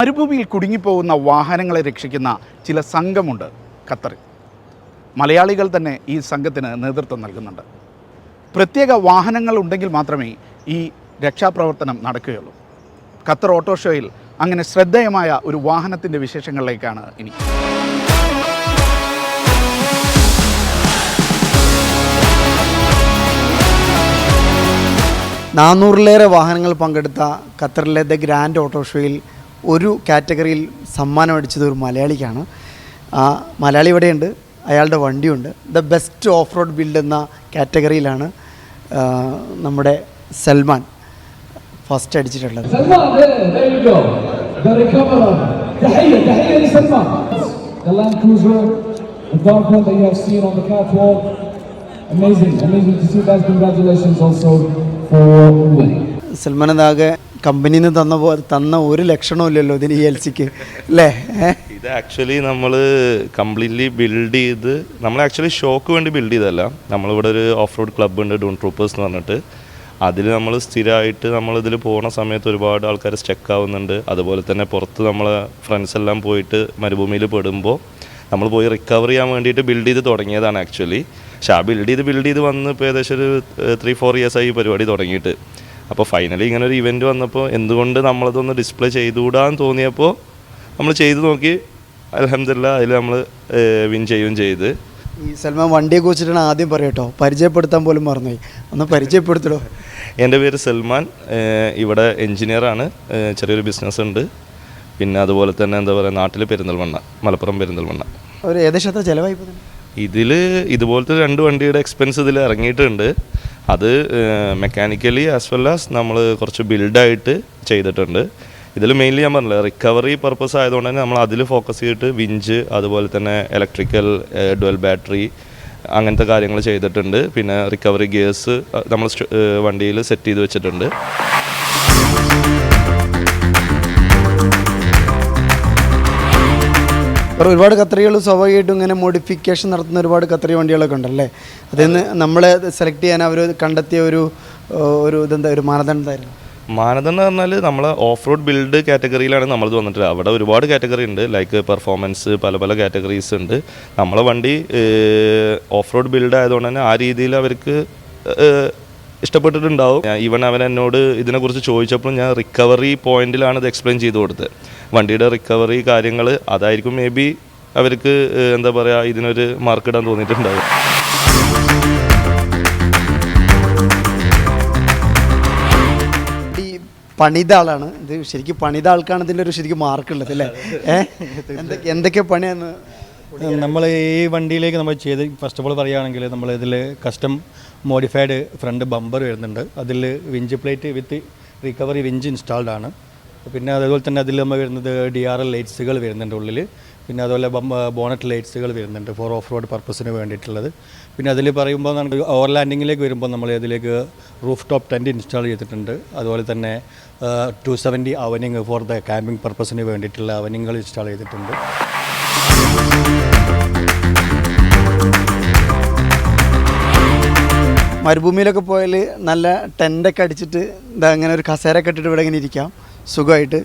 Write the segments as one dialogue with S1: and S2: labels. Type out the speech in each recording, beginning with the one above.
S1: മരുഭൂമിയിൽ കുടുങ്ങിപ്പോകുന്ന വാഹനങ്ങളെ രക്ഷിക്കുന്ന ചില സംഘമുണ്ട് ഖത്തറിൽ. മലയാളികൾ തന്നെ ഈ സംഘത്തിന് നേതൃത്വം നൽകുന്നുണ്ട്. പ്രത്യേക വാഹനങ്ങൾ ഉണ്ടെങ്കിൽ മാത്രമേ ഈ രക്ഷാപ്രവർത്തനം നടക്കുകയുള്ളൂ. ഖത്തർ ഓട്ടോ ഷോയിൽ അങ്ങനെ ശ്രദ്ധേയമായ ഒരു വാഹനത്തിൻ്റെ വിശേഷങ്ങളിലേക്കാണ് ഇനി.
S2: 400-ലേറെ വാഹനങ്ങൾ പങ്കെടുത്ത ഖത്തറിലെ ദ ഗ്രാൻഡ് ഓട്ടോ ഷോയിൽ ഒരു കാറ്റഗറിയിൽ സമ്മാനം അടിച്ചത് ഒരു മലയാളിക്കാണ്. ആ മലയാളി ഇവിടെയുണ്ട്, അയാളുടെ വണ്ടിയുണ്ട്. The best off road build എന്ന കാറ്റഗറിയിലാണ് നമ്മുടെ സൽമാൻ ഫസ്റ്റ് അടിച്ചിട്ടുള്ളത്. സൽമാൻ അതാകെ കമ്പനിയിൽ നിന്ന് തന്ന ഒരു ലക്ഷണവും ഇല്ലല്ലോ ഇതിന് ELCക്ക് അല്ലേ?
S3: ഇത് ആക്ച്വലി നമ്മൾ കംപ്ലീറ്റ്ലി ബിൽഡ് ചെയ്ത് നമ്മൾ ആക്ച്വലി ഷോക്ക് വേണ്ടി ബിൽഡ് ചെയ്തല്ല. നമ്മളിവിടെ ഒരു ഓഫ് റോഡ് ക്ലബ്ബ് ഉണ്ട്, ഡൂൺ ട്രൂപ്പേഴ്സ് എന്ന് പറഞ്ഞിട്ട്. അതിൽ നമ്മൾ സ്ഥിരമായിട്ട് നമ്മളിതിൽ പോകുന്ന സമയത്ത് ഒരുപാട് ആൾക്കാർ സ്റ്റക്ക് ആവുന്നുണ്ട്. അതുപോലെ തന്നെ പുറത്ത് നമ്മളെ ഫ്രണ്ട്സ് എല്ലാം പോയിട്ട് മരുഭൂമിയിൽ പെടുമ്പോൾ നമ്മൾ പോയി റിക്കവർ ചെയ്യാൻ വേണ്ടിയിട്ട് ബിൽഡ് ചെയ്ത് തുടങ്ങിയതാണ് ആക്ച്വലി. പക്ഷേ ആ ബിൽഡ് ചെയ്ത് വന്ന് ഇപ്പോൾ ഏകദേശം ഒരു 3-4 ഇയേഴ്സായി ഈ പരിപാടി തുടങ്ങിയിട്ട്. അപ്പോൾ ഫൈനലി ഇങ്ങനെ ഒരു ഇവൻറ്റ് വന്നപ്പോൾ എന്തുകൊണ്ട് നമ്മളതൊന്ന് ഡിസ്പ്ലേ ചെയ്തുകൂടാന്ന് തോന്നിയപ്പോൾ നമ്മൾ ചെയ്ത് നോക്കി. അൽഹംദുലില്ലാ അതിൽ നമ്മൾ വിൻ ചെയ്യുകയും ചെയ്ത്.
S2: ഈ സൽമാൻ വണ്ടിയെ കുറിച്ചിട്ടാണ് ആദ്യം പറയട്ടോ, പരിചയപ്പെടുത്താൻ പോലും മറന്നുപോയി, ഒന്ന് പരിചയപ്പെടുത്തലോ.
S3: എൻ്റെ പേര് സൽമാൻ, ഇവിടെ എൻജിനീയറാണ്, ചെറിയൊരു ബിസിനസ് ഉണ്ട്. പിന്നെ അതുപോലെ തന്നെ എന്താ പറയുക, നാട്ടിൽ പെരിന്തൽമണ്ണ, മലപ്പുറം പെരിന്തൽമണ്ണ.
S2: ഒരു ഏകദേശം എത്ര ചിലവായി?
S3: ഇതിൽ ഇതുപോലത്തെ 2 വണ്ടിയുടെ എക്സ്പെൻസ് ഇതിൽ ഇറങ്ങിയിട്ടുണ്ട്. അത് മെക്കാനിക്കലി ആസ് വെൽ ആസ് നമ്മൾ കുറച്ച് ബിൽഡായിട്ട് ചെയ്തിട്ടുണ്ട്. ഇതിൽ മെയിൻലി ഞാൻ പറഞ്ഞില്ല, റിക്കവറി പർപ്പസ് ആയതുകൊണ്ട് തന്നെ നമ്മൾ അതിൽ ഫോക്കസ് ചെയ്തിട്ട് വിഞ്ച്, അതുപോലെ തന്നെ ഇലക്ട്രിക്കൽ ഡുവൽ ബാറ്ററി, അങ്ങനത്തെ കാര്യങ്ങൾ ചെയ്തിട്ടുണ്ട്. പിന്നെ റിക്കവറി ഗിയേഴ്സ് നമ്മൾ വണ്ടിയിൽ സെറ്റ് ചെയ്ത് വെച്ചിട്ടുണ്ട്.
S2: ഒരുപാട് ഖത്തറികൾ സ്വാഭാവികമായിട്ടും ഇങ്ങനെ മോഡിഫിക്കേഷൻ നടത്തുന്ന ഒരുപാട് ഖത്തറി വണ്ടികളൊക്കെ ഉണ്ടല്ലേ? അതിന് നമ്മളെ സെലക്ട് ചെയ്യാൻ അവർ കണ്ടെത്തിയ ഒരു ഇതെന്താ ഒരു മാനദണ്ഡമായിരുന്നു?
S3: മാനദണ്ഡം പറഞ്ഞാൽ നമ്മൾ ഓഫ് റോഡ് ബിൽഡ് കാറ്റഗറിയിലാണ് നമ്മളത് വന്നിട്ട്. അവിടെ ഒരുപാട് കാറ്റഗറി ഉണ്ട്, ലൈക്ക് പെർഫോമൻസ്, പല കാറ്റഗറീസ് ഉണ്ട്. നമ്മളെ വണ്ടി ഓഫ് റോഡ് ബിൽഡ് ആയതുകൊണ്ട് തന്നെ ആ രീതിയിൽ അവർക്ക് ഇഷ്ടപ്പെട്ടിട്ടുണ്ടാവും. ഈവൻ അവൻ എന്നോട് ഇതിനെക്കുറിച്ച് ചോദിച്ചപ്പോൾ ഞാൻ റിക്കവറി പോയിന്റിലാണ് ഇത് എക്സ്പ്ലെയിൻ ചെയ്ത് കൊടുത്തത്. വണ്ടിയുടെ റിക്കവറി കാര്യങ്ങൾ അതായിരിക്കും മേ ബി അവർക്ക് എന്താ പറയുക, ഇതിനൊരു മാർക്കിടാൻ തോന്നിയിട്ടുണ്ടാവും.
S2: പണിത ആളാണ് ഇത്, ശരിക്കും പണിത ആൾക്കാണ് ഇതിൻ്റെ ഒരു ശരിക്കും മാർക്കുള്ളത് അല്ലേ? എന്തൊക്കെ പണിയാന്ന്
S4: നമ്മൾ ഈ വണ്ടിയിലേക്ക് നമ്മൾ ചെയ്ത് ഫസ്റ്റ് ഓഫ് ഓൾ പറയുകയാണെങ്കിൽ നമ്മൾ ഇതിൽ കസ്റ്റം മോഡിഫൈഡ് ഫ്രണ്ട് ബമ്പർ വരുന്നുണ്ട്. അതിൽ വിഞ്ച് പ്ലേറ്റ് വിത്ത് റിക്കവറി വിഞ്ച് ഇൻസ്റ്റാൾഡ് ആണ്. പിന്നെ അതേപോലെ തന്നെ അതിൽ നമ്മൾ വരുന്നത് DRL ലൈറ്റ്സുകൾ വരുന്നുണ്ട് ഉള്ളിൽ. പിന്നെ അതുപോലെ ബോണറ്റ് ലൈറ്റ്സുകൾ വരുന്നുണ്ട് ഫോർ ഓഫ് റോഡ് പർപ്പസിന് വേണ്ടിയിട്ടുള്ളത്. പിന്നെ അതിൽ പറയുമ്പോൾ നമുക്ക് ഓവർ ലാൻഡിങ്ങിലേക്ക് വരുമ്പോൾ നമ്മൾ ഇതിലേക്ക് റൂഫ് ടോപ്പ് ടെൻറ്റ് ഇൻസ്റ്റാൾ ചെയ്തിട്ടുണ്ട്. അതുപോലെ തന്നെ 270 അവനിങ് ഫോർ ദ ക്യാമ്പിംഗ് പർപ്പസിന് വേണ്ടിയിട്ടുള്ള അവനിങ്ങൾ ഇൻസ്റ്റാൾ ചെയ്തിട്ടുണ്ട്.
S2: മരുഭൂമിയിലൊക്കെ പോയാൽ നല്ല ടെൻ്റൊക്കെ അടിച്ചിട്ട് എന്താ അങ്ങനെ ഒരു കസേരയൊക്കെ ഇട്ടിട്ട് ഇവിടെ ഇങ്ങനെ ഇരിക്കാം സുഖമായിട്ട്.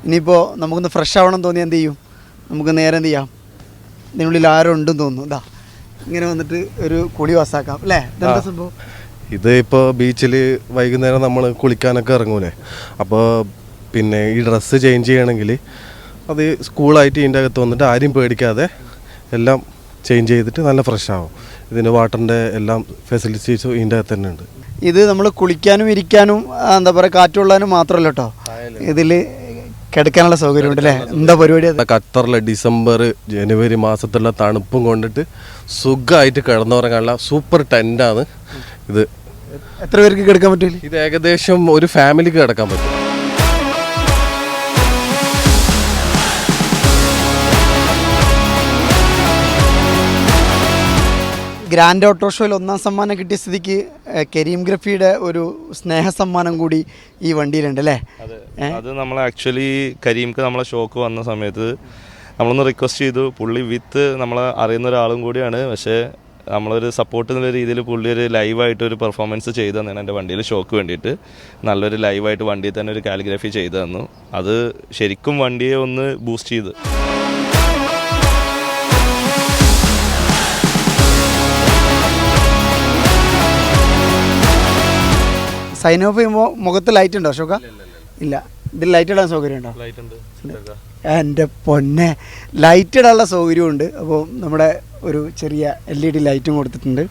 S2: ഇനിയിപ്പോൾ നമുക്കൊന്ന് ഫ്രഷ് ആവണം തോന്നിയാൽ എന്ത് ചെയ്യും? നമുക്ക് നേരെ എന്ത് ചെയ്യാം, ഇതിനുള്ളിൽ ആരും ഉണ്ടെന്ന് തോന്നുന്നു. ഇതാ ഇങ്ങനെ വന്നിട്ട് ഒരു കുളി വസാക്കാം അല്ലേ? ഇതെന്താ സംഭവം?
S5: ഇത് ഇപ്പോൾ ബീച്ചിൽ വൈകുന്നേരം നമ്മൾ കുളിക്കാനൊക്കെ ഇറങ്ങൂലേ, അപ്പോൾ പിന്നെ ഈ ഡ്രസ്സ് ചേഞ്ച് ചെയ്യണമെങ്കിൽ അത് സ്കൂളായിട്ട് ഇതിൻ്റെ അകത്ത് വന്നിട്ട് ആരും പേടിക്കാതെ എല്ലാം ചേഞ്ച് ചെയ്തിട്ട് നല്ല ഫ്രഷ് ആവും. ഇതിന് വാട്ടറിൻ്റെ എല്ലാം ഫെസിലിറ്റീസും ഇതിൻ്റെ അകത്ത് തന്നെ ഉണ്ട്. ഇത്
S2: നമ്മൾ കുളിക്കാനും ഇരിക്കാനും എന്താ പറയുക കാറ്റുള്ളതിനും മാത്രമല്ല കേട്ടോ, ഇതിൽ കിടക്കാനുള്ള സൗകര്യം ഉണ്ട് അല്ലേ? എന്താ പരിപാടി?
S5: ഖത്തറിലെ ഡിസംബർ ജനുവരി മാസത്തുള്ള തണുപ്പും കൊണ്ടിട്ട് സുഖമായിട്ട് കിടന്നുറങ്ങാനുള്ള സൂപ്പർ ടെൻ്റാണ് ഇത്.
S2: എത്ര പേർക്ക് കിടക്കാൻ പറ്റില്ല?
S5: ഇത് ഏകദേശം ഒരു ഫാമിലിക്ക് കിടക്കാൻ പറ്റും.
S2: ഗ്രാൻഡ് ഓട്ടോ ഷോയിൽ 1ാം സമ്മാനം കിട്ടിയ സ്ഥിതിക്ക് കരീം ഗ്രഫിയുടെ ഒരു സ്നേഹ സമ്മാനം കൂടി ഈ വണ്ടിയിലുണ്ട് അല്ലേ?
S3: അത് നമ്മൾ ആക്ച്വലി കരീംക്ക് നമ്മളെ ഷോക്ക് വന്ന സമയത്ത് നമ്മളൊന്ന് റിക്വസ്റ്റ് ചെയ്തു. പുള്ളി വിത്ത് നമ്മളെ അറിയുന്ന ഒരാളും കൂടിയാണ്. പക്ഷേ നമ്മളൊരു സപ്പോർട്ട് എന്നുള്ള രീതിയിൽ പുള്ളി ഒരു ലൈവായിട്ട് ഒരു പെർഫോമൻസ് ചെയ്തു തന്നെയാണ് എൻ്റെ വണ്ടിയിൽ ഷോക്ക് വേണ്ടിയിട്ട്. നല്ലൊരു ലൈവായിട്ട് വണ്ടിയിൽ തന്നെ ഒരു കാലിഗ്രഫി ചെയ്തു തന്നു. അത് ശരിക്കും വണ്ടിയെ ഒന്ന് ബൂസ്റ്റ് ചെയ്ത്.
S2: സൈൻ ഓഫ് ചെയ്യുമ്പോൾ മുഖത്ത് ലൈറ്റ് ഉണ്ടോ അശോക? ഇല്ല. ഇതിൽ ലൈറ്റ് ഇടാൻ സൗകര്യം ഉണ്ടോ? എൻ്റെ പൊന്നെ, ലൈറ്റ് ഇടാനുള്ള സൗകര്യമുണ്ട്. അപ്പോൾ നമ്മുടെ ഒരു ചെറിയ LED ലൈറ്റും കൊടുത്തിട്ടുണ്ട്.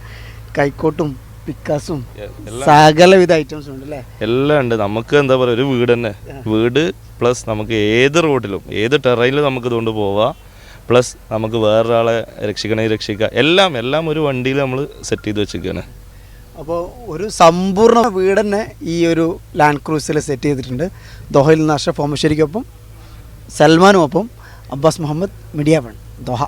S2: കൈക്കോട്ടും പിക്കാസും സകലവിധ ഐറ്റംസും ഉണ്ട് അല്ലേ?
S3: എല്ലാം ഉണ്ട്. നമുക്ക് എന്താ പറയുക, ഒരു വീട് തന്നെ, വീട് പ്ലസ് നമുക്ക് ഏത് റോഡിലും ഏത് ടെറൈനിലും നമുക്ക് ഇതുകൊണ്ട് പോവാം. പ്ലസ് നമുക്ക് വേറൊരാളെ രക്ഷിക്കാം. എല്ലാം ഒരു വണ്ടിയിൽ നമ്മൾ സെറ്റ് ചെയ്ത് വെച്ചിരിക്കുകയാണ്.
S2: അപ്പോൾ ഒരു സമ്പൂർണ്ണ വീട് തന്നെ ഈ ഒരു ലാൻഡ് ക്രൂസിൽ സെറ്റ് ചെയ്തിട്ടുണ്ട്. ദോഹയിൽ നിന്ന് അഷ്റഫ് ഓമശ്ശേരിക്കൊപ്പം സൽമാനുമൊപ്പം അബ്ബാസ് മുഹമ്മദ്, മീഡിയ 1 ദോഹ.